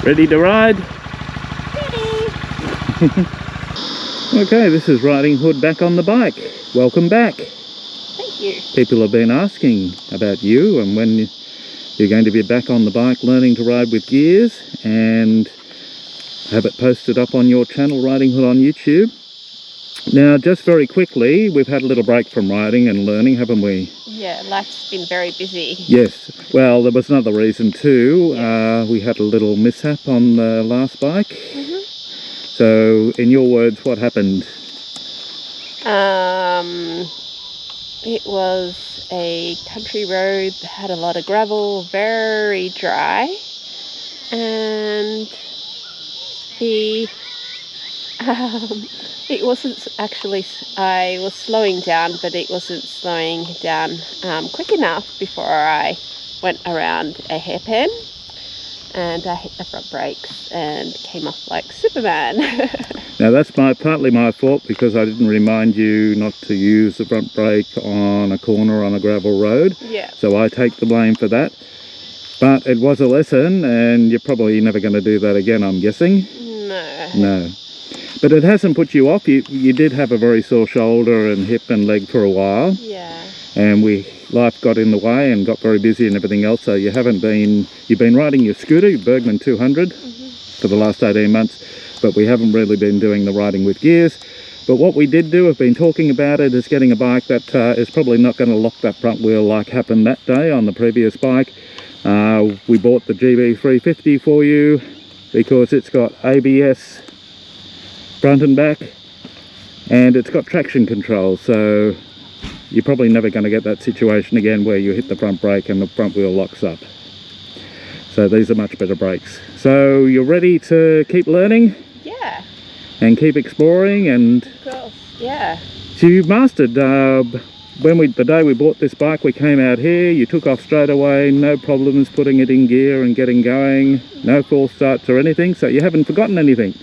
Ready to ride? Ready. Okay, this is Riding Hood back on the bike. Welcome back. Thank you. People have been asking about you and when you're going to be back on the bike learning to ride with gears, and have it posted up on your channel, Riding Hood on YouTube. Now, just very quickly, we've had a little break from riding and learning, haven't we? Yeah, life's been very busy. Yes. Well, there was another reason too. Yeah. We had a little mishap on the last bike. So, in your words, what happened? It was a country road that had a lot of gravel, very dry, and it wasn't actually, I was slowing down, but it wasn't slowing down quick enough before I went around a hairpin, and I hit the front brakes and came off like Superman. Now that's partly my fault, because I didn't remind you not to use the front brake on a corner on a gravel road. Yeah. So I take the blame for that. But it was a lesson, and you're probably never going to do that again, I'm guessing. No. No. But it hasn't put you off. You did have a very sore shoulder and hip and leg for a while. Yeah. And life got in the way and got very busy and everything else. So you've been riding your scooter, your Bergman 200, for the last 18 months. But we haven't really been doing the riding with gears. But what we did do, I've been talking about it, is getting a bike that is probably not going to lock that front wheel like happened that day on the previous bike. We bought the GB350 for you because it's got ABS front and back, and it's got traction control. So you're probably never going to get that situation again where you hit the front brake and the front wheel locks up. So these are much better brakes. So you're ready to keep learning? Yeah. And keep exploring, and Of course. Yeah. so you've mastered. The day we bought this bike, we came out here, you took off straight away, no problems putting it in gear and getting going, no false starts or anything, so you haven't forgotten anything.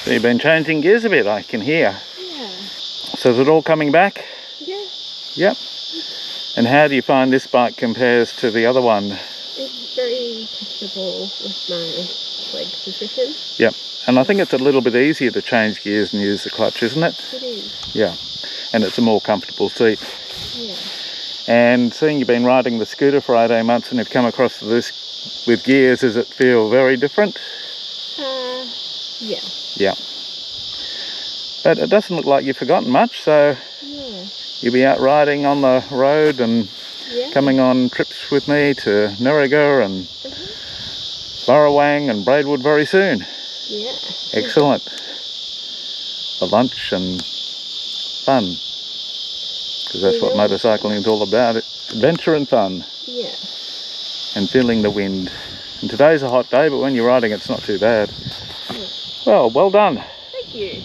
So you've been changing gears a bit, I can hear. Yeah. So is it all coming back? Yeah. Yep. And how do you find this bike compares to the other one? It's very comfortable with my leg position. Yep. And I think it's a little bit easier to change gears and use the clutch, isn't it? It is. Yeah. And it's a more comfortable seat. Yeah. And seeing you've been riding the scooter for 18 months and you've come across this with gears, does it feel very different? Yeah. Yeah. But it doesn't look like you've forgotten much, so Yeah. you'll be out riding on the road and Yeah. coming on trips with me to Nurraga and Burrawang and Braidwood very soon. Yeah. Excellent. For lunch and fun. Because that's what motorcycling is all about, adventure and fun. Yeah. And feeling the wind. And today's a hot day, but when you're riding it's not too bad. Yeah. Well done. Thank you.